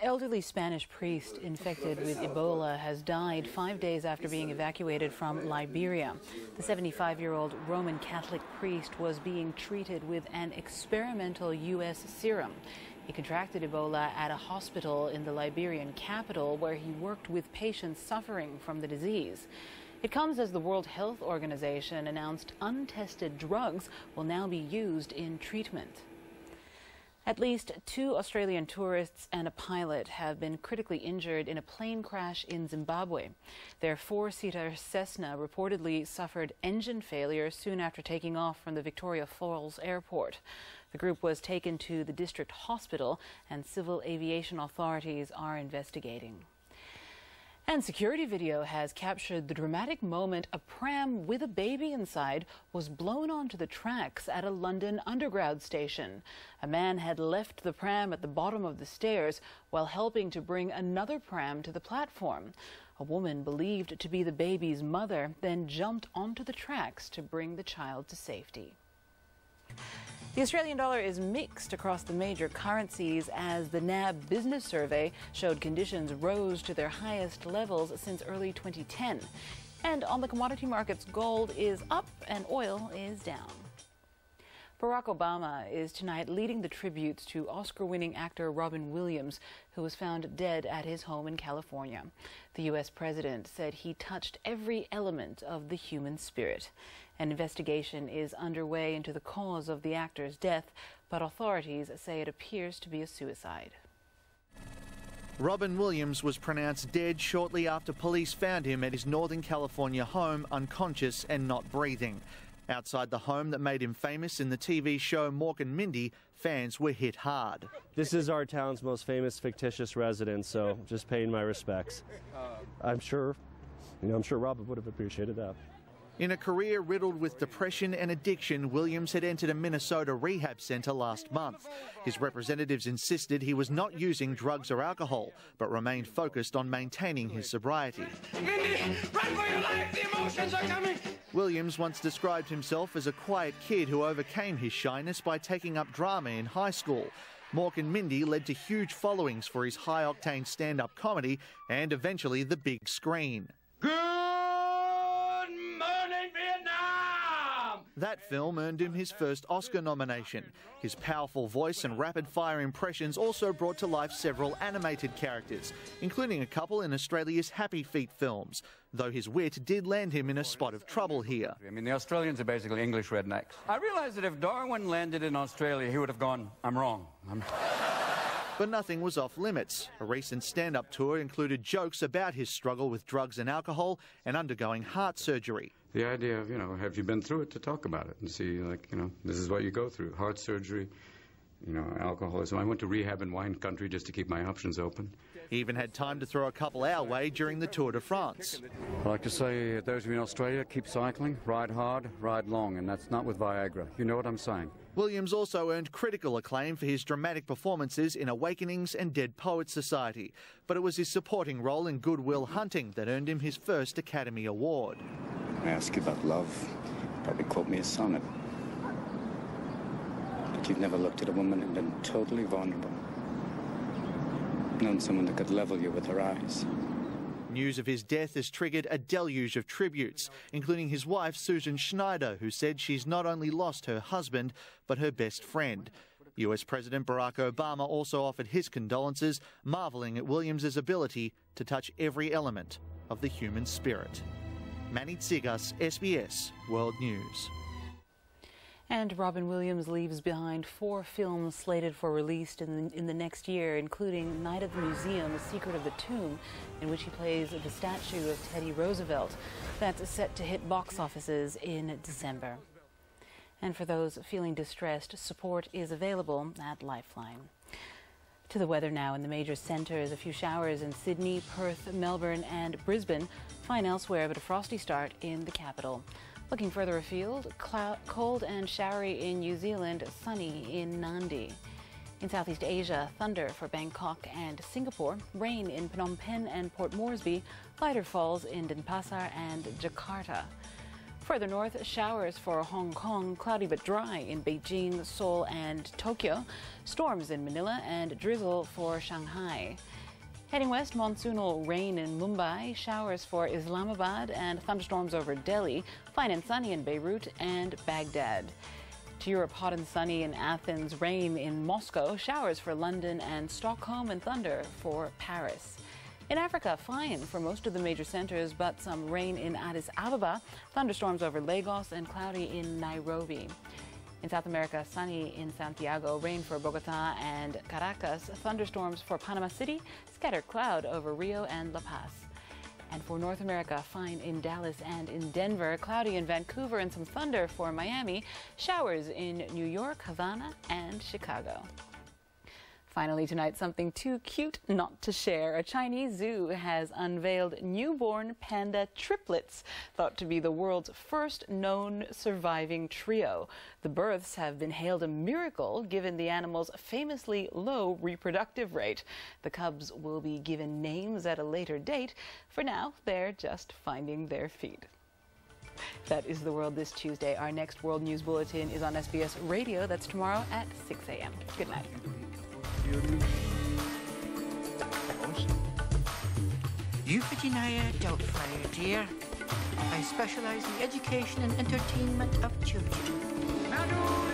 elderly Spanish priest infected with Ebola has died 5 days after being evacuated from Liberia. The 75-year-old Roman Catholic priest was being treated with an experimental U.S. serum. He contracted Ebola at a hospital in the Liberian capital where he worked with patients suffering from the disease. It comes as the World Health Organization announced untested drugs will now be used in treatment. At least 2 Australian tourists and a pilot have been critically injured in a plane crash in Zimbabwe. Their 4-seater Cessna reportedly suffered engine failure soon after taking off from the Victoria Falls airport. The group was taken to the district hospital and civil aviation authorities are investigating. And security video has captured the dramatic moment a pram with a baby inside was blown onto the tracks at a London underground station. A man had left the pram at the bottom of the stairs while helping to bring another pram to the platform. A woman believed to be the baby's mother then jumped onto the tracks to bring the child to safety. The Australian dollar is mixed across the major currencies as the NAB business survey showed conditions rose to their highest levels since early 2010. And on the commodity markets, gold is up and oil is down. Barack Obama is tonight leading the tributes to Oscar-winning actor Robin Williams, who was found dead at his home in California. The U.S. president said he touched every element of the human spirit. An investigation is underway into the cause of the actor's death, but authorities say it appears to be a suicide. Robin Williams was pronounced dead shortly after police found him at his Northern California home, unconscious and not breathing. Outside the home that made him famous in the TV show Mork and Mindy, fans were hit hard. This is our town's most famous fictitious residence, so just paying my respects. I'm sure Robin would have appreciated that. In a career riddled with depression and addiction, Williams had entered a Minnesota rehab centre last month. His representatives insisted he was not using drugs or alcohol, but remained focused on maintaining his sobriety. Mindy, run for your life! The emotions are coming! Williams once described himself as a quiet kid who overcame his shyness by taking up drama in high school. Mork and Mindy led to huge followings for his high-octane stand-up comedy and eventually the big screen. That film earned him his first Oscar nomination. His powerful voice and rapid-fire impressions also brought to life several animated characters, including a couple in Australia's Happy Feet films, though his wit did land him in a spot of trouble here. I mean, the Australians are basically English rednecks. I realise that if Darwin landed in Australia, he would have gone, I'm wrong. But nothing was off limits. A recent stand-up tour included jokes about his struggle with drugs and alcohol and undergoing heart surgery. The idea of, have you been through it, to talk about it and see, this is what you go through. Heart surgery, alcoholism. I went to rehab in wine country just to keep my options open. He even had time to throw a couple our way during the Tour de France. I'd like to say, those of you in Australia, keep cycling, ride hard, ride long, and that's not with Viagra. You know what I'm saying. Williams also earned critical acclaim for his dramatic performances in Awakenings and Dead Poets Society, but it was his supporting role in Good Will Hunting that earned him his first Academy Award. I ask you about love, probably quote me a sonnet. But you've never looked at a woman and been totally vulnerable. Known someone that could level you with her eyes. News of his death has triggered a deluge of tributes, including his wife Susan Schneider, who said she's not only lost her husband, but her best friend. US President Barack Obama also offered his condolences, marvelling at Williams' ability to touch every element of the human spirit. Manny Tsigas, SBS World News. And Robin Williams leaves behind 4 films slated for release in the next year, including Night at the Museum, A Secret of the Tomb, in which he plays the statue of Teddy Roosevelt. That's set to hit box offices in December. And for those feeling distressed, support is available at Lifeline. To the weather now in the major centres. A few showers in Sydney, Perth, Melbourne and Brisbane. Fine elsewhere, but a frosty start in the capital. Looking further afield, cold and showery in New Zealand, sunny in Nadi. In Southeast Asia, thunder for Bangkok and Singapore, rain in Phnom Penh and Port Moresby, lighter falls in Denpasar and Jakarta. Further north, showers for Hong Kong, cloudy but dry in Beijing, Seoul and Tokyo, storms in Manila and drizzle for Shanghai. Heading west, monsoonal rain in Mumbai, showers for Islamabad and thunderstorms over Delhi, fine and sunny in Beirut and Baghdad. To Europe, hot and sunny in Athens, rain in Moscow, showers for London and Stockholm, and thunder for Paris. In Africa, fine for most of the major centers, but some rain in Addis Ababa, thunderstorms over Lagos, and cloudy in Nairobi. In South America, sunny in Santiago, rain for Bogota and Caracas, thunderstorms for Panama City, scattered cloud over Rio and La Paz. And for North America, fine in Dallas and in Denver, cloudy in Vancouver, and some thunder for Miami, showers in New York, Havana, and Chicago. Finally tonight, something too cute not to share. A Chinese zoo has unveiled newborn panda triplets, thought to be the world's first known surviving trio. The births have been hailed a miracle given the animal's famously low reproductive rate. The cubs will be given names at a later date. For now, they're just finding their feet. That is the world this Tuesday. Our next World News Bulletin is on SBS Radio. That's tomorrow at 6 a.m. Good night. Euphigenia Doubtfire, dear. I specialize in the education and entertainment of children.